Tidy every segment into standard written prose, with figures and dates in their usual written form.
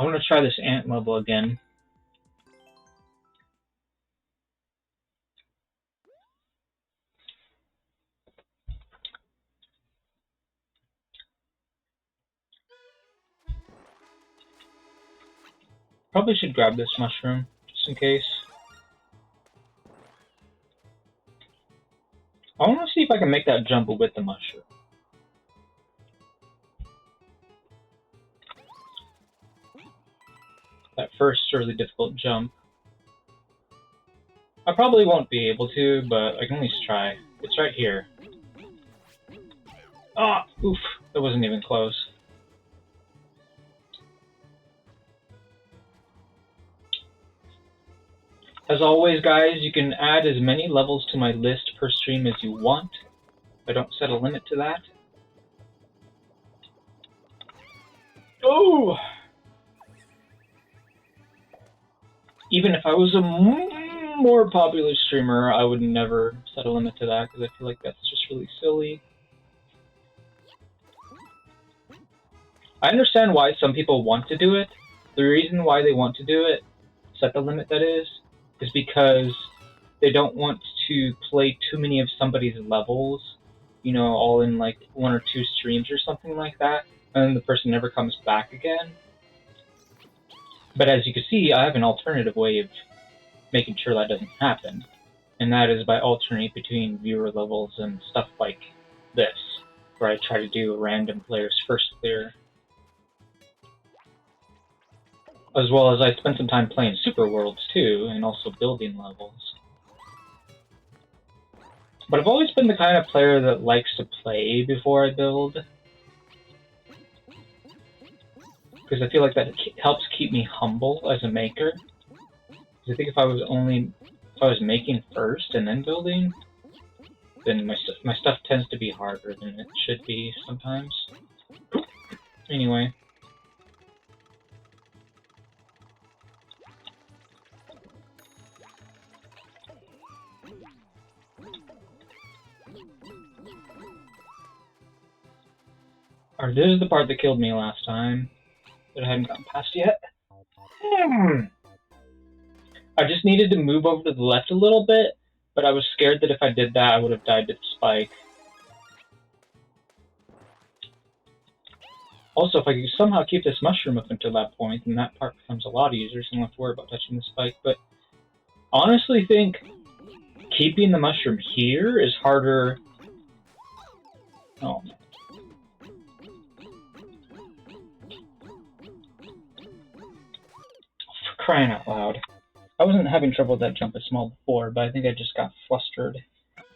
I want to try this ant level again. Probably should grab this mushroom, just in case. I want to see if I can make that jump with the mushroom. That first really difficult jump. I probably won't be able to, but I can at least try. It's right here. Ah, oof, that wasn't even close. As always, guys, you can add as many levels to my list per stream as you want. I don't set a limit to that. Oh! Even if I was a more popular streamer, I would never set a limit to that, because I feel like that's just really silly. I understand why some people want to do it. The reason why they want to do it, set the limit that is because they don't want to play too many of somebody's levels, you know, all in like 1 or 2 streams or something like that, and then the person never comes back again. But as you can see, I have an alternative way of making sure that doesn't happen, and that is by alternating between viewer levels and stuff like this, where I try to do a random player's first clear. As well as I spent some time playing Superworlds too, and also building levels. But I've always been the kind of player that likes to play before I build, because I feel like that helps keep me humble as a maker. Because I think if I was making first and then building, then my stuff tends to be harder than it should be sometimes. Anyway. Alright, this is the part that killed me last time, that I hadn't gotten past yet. I just needed to move over to the left a little bit, but I was scared that if I did that, I would have died to the spike. Also, if I could somehow keep this mushroom up until that point, then that part becomes a lot easier, so I don't have to worry about touching the spike. But I honestly think keeping the mushroom here is harder. Oh, for crying out loud. I wasn't having trouble with that jump at small before, but I think I just got flustered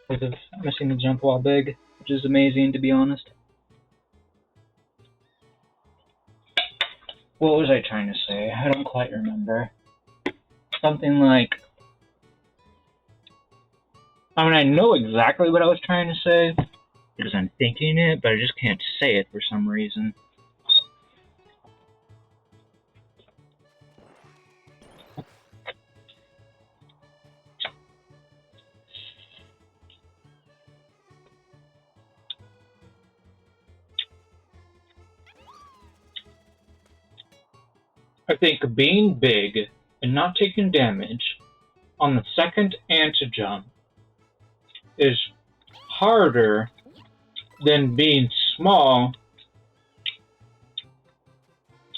because of missing the jump while big, which is amazing, to be honest. What was I trying to say? I don't quite remember. Something like... I mean, I know exactly what I was trying to say, because I'm thinking it, but I just can't say it for some reason. I think being big and not taking damage on the second anti-jump is harder than being small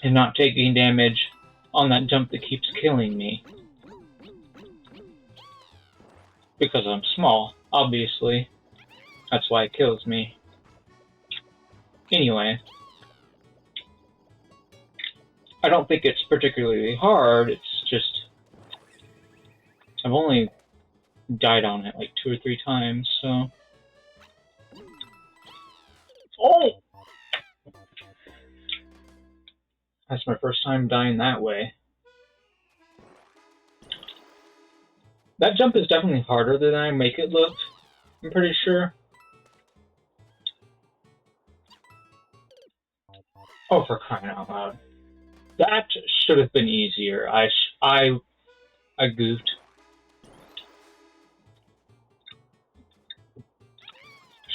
and not taking damage on that jump that keeps killing me. Because I'm small, obviously. That's why it kills me. Anyway. I don't think it's particularly hard, it's just... I've only died on it like 2 or 3 times, so... Oh! That's my first time dying that way. That jump is definitely harder than I make it look, I'm pretty sure. Oh, for crying out loud. That should have been easier. I goofed.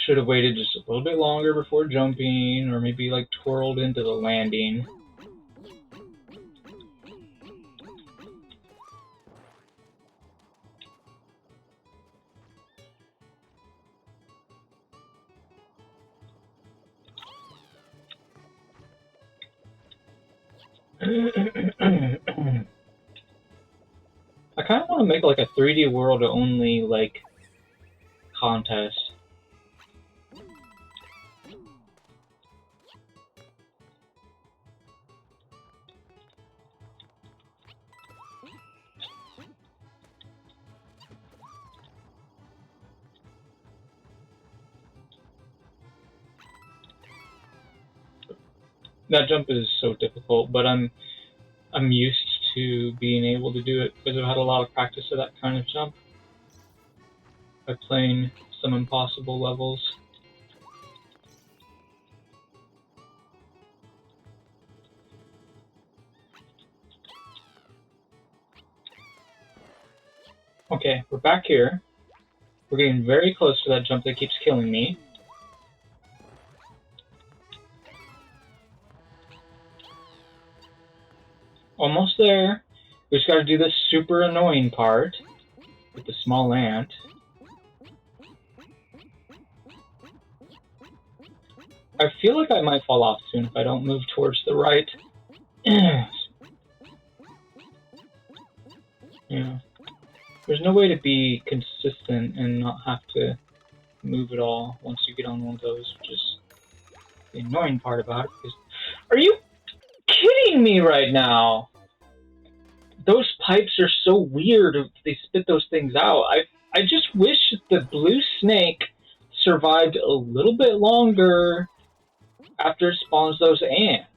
Should have waited just a little bit longer before jumping, or maybe like twirled into the landing. I kind of want to make like a 3D world only like contest. That jump is so difficult, but I'm used to being able to do it because I've had a lot of practice of that kind of jump by playing some impossible levels. Okay, we're back here. We're getting very close to that jump that keeps killing me. Almost there. We just gotta do this super annoying part with the small ant. I feel like I might fall off soon if I don't move towards the right. Yeah. There's no way to be consistent and not have to move at all once you get on one of those, which is the annoying part about it. Because, are you kidding me right now? Those pipes are so weird. They spit those things out. I just wish the blue snake survived a little bit longer after it spawns those ants.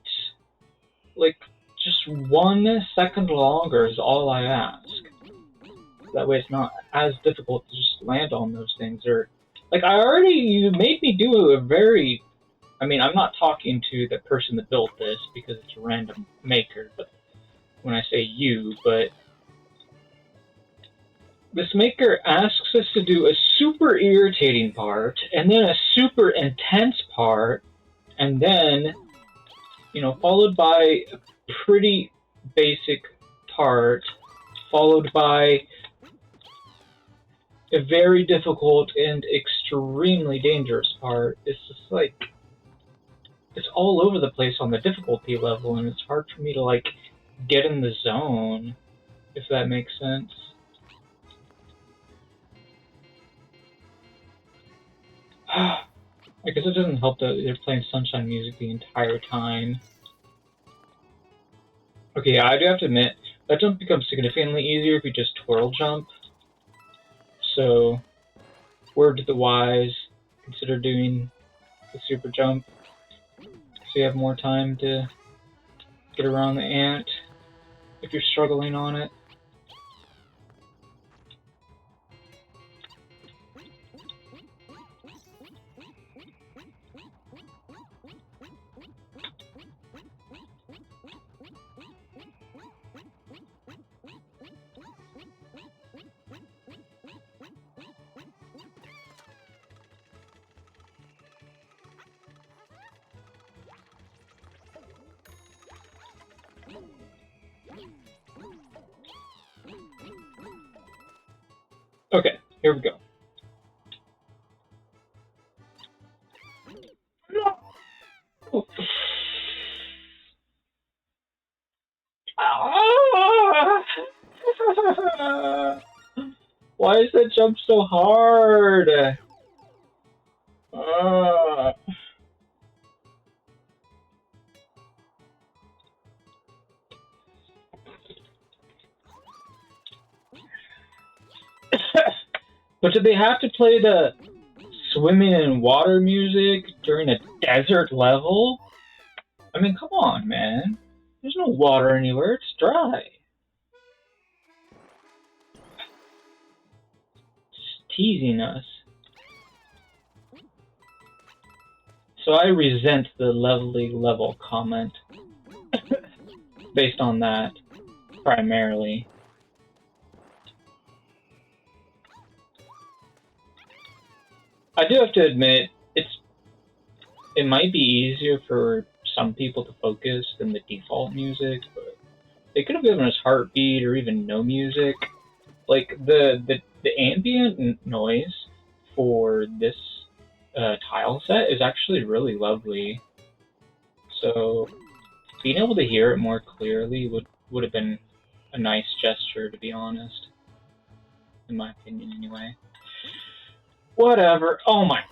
Like, just 1 second longer is all I ask. That way it's not as difficult to just land on those things. Or, like, you made me do a very... I mean, I'm not talking to the person that built this because it's a random maker, but when I say you, but this maker asks us to do a super irritating part, and then a super intense part, and then, followed by a pretty basic part, followed by a very difficult and extremely dangerous part. It's just like, it's all over the place on the difficulty level, and it's hard for me to, like, get in the zone, if that makes sense. I guess it doesn't help that they're playing sunshine music the entire time. Okay, yeah, I do have to admit, that jump becomes significantly easier if you just twirl jump. So, word to the wise, consider doing the super jump so you have more time to get around the ant if you're struggling on it. Okay, here we go. Why is that jump so hard? But do they have to play the swimming in water music during a desert level? I mean, come on, man. There's no water anywhere. It's dry. It's teasing us. So I resent the lovely level comment based on that, primarily. I do have to admit, it might be easier for some people to focus than the default music, but they could have given us heartbeat or even no music. Like, the ambient noise for this tile set is actually really lovely. So, being able to hear it more clearly would have been a nice gesture, to be honest. In my opinion, anyway. Whatever. Oh my.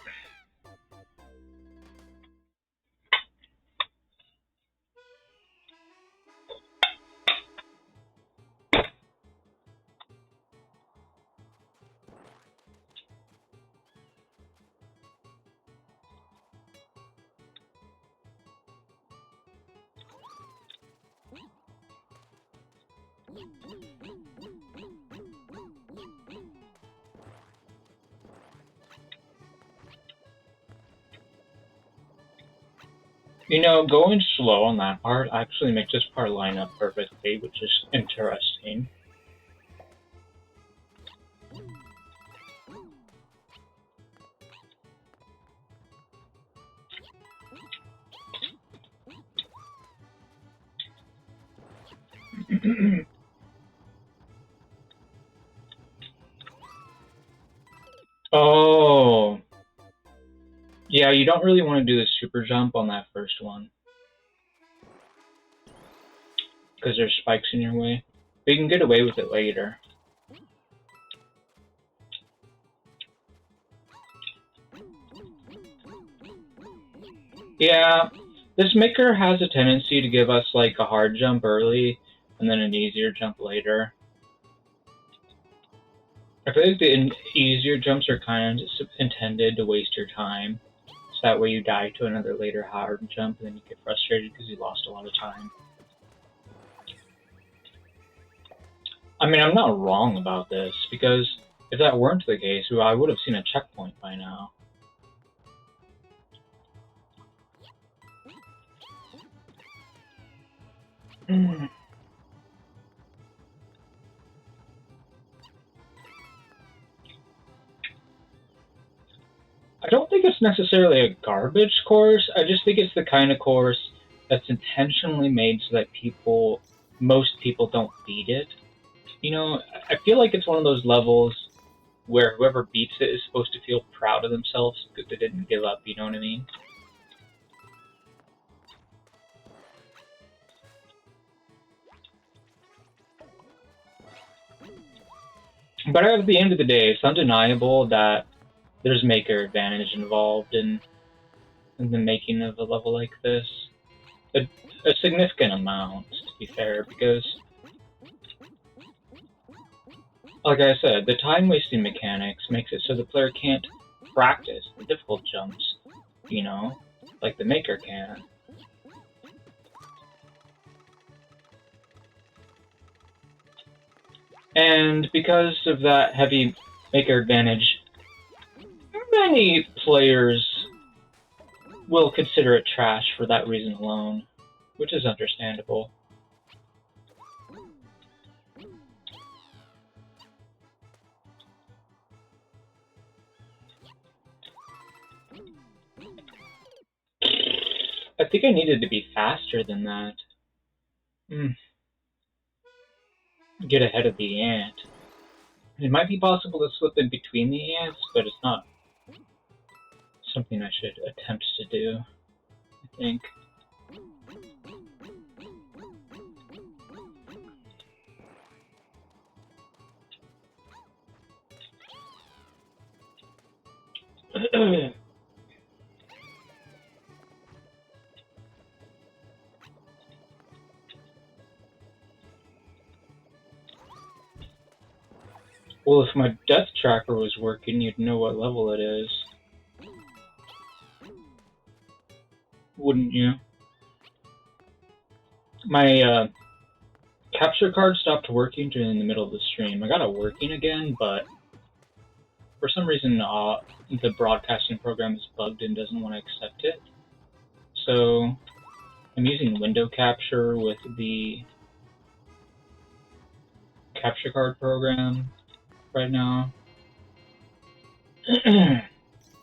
You know, going slow on that part actually makes this part line up perfectly, which is interesting. Oh. Yeah, you don't really want to do the super jump on that first one. Because there's spikes in your way. But you can get away with it later. Yeah, this maker has a tendency to give us like a hard jump early and then an easier jump later. I feel like the easier jumps are kind of just intended to waste your time. So that way you die to another later hard jump and then you get frustrated because you lost a lot of time. I mean, I'm not wrong about this, because if that weren't the case, I would have seen a checkpoint by now. I don't think it's necessarily a garbage course. I just think it's the kind of course that's intentionally made so that most people don't beat it. You know, I feel like it's one of those levels where whoever beats it is supposed to feel proud of themselves because they didn't give up, you know what I mean? But at the end of the day, it's undeniable that there's maker advantage involved in the making of a level like this. A significant amount, to be fair, because, like I said, the time-wasting mechanics makes it so the player can't practice the difficult jumps, you know, like the maker can. And because of that heavy maker advantage, many players will consider it trash for that reason alone, which is understandable. I think I needed to be faster than that. Get ahead of the ant. It might be possible to slip in between the ants, but it's not something I should attempt to do, I think. Well, if my death tracker was working, you'd know what level it is. Wouldn't you? My capture card stopped working during the middle of the stream. I got it working again, but for some reason the broadcasting program is bugged and doesn't want to accept it. So I'm using window capture with the capture card program right now.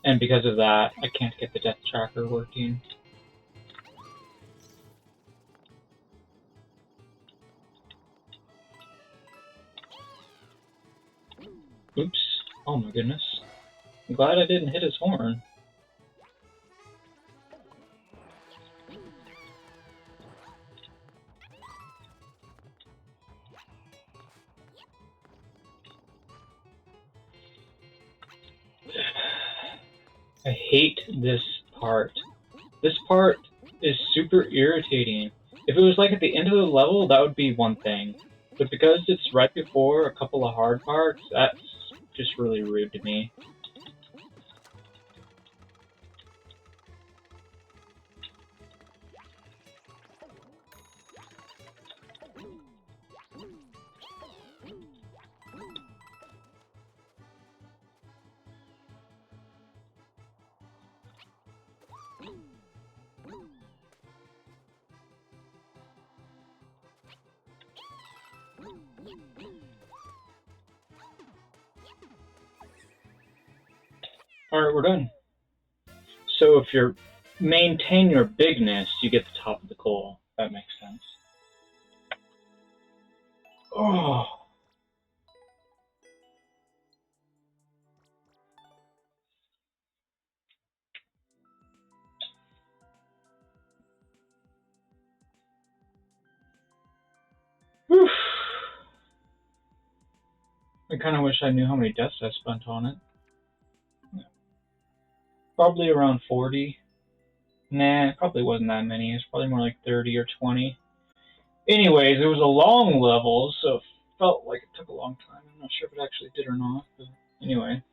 And because of that, I can't get the death tracker working. Oops. Oh my goodness. I'm glad I didn't hit his horn. I hate this part. This part is super irritating. If it was like at the end of the level, that would be one thing. But because it's right before a couple of hard parts, that's just really rude to me. Alright, we're done. So if you maintain your bigness, you get the top of the coal. That makes sense. Oh. Whew. I kind of wish I knew how many deaths I spent on it. Probably around 40. Nah, it probably wasn't that many. It's probably more like 30 or 20. Anyways, it was a long level, so it felt like it took a long time. I'm not sure if it actually did or not, but anyway.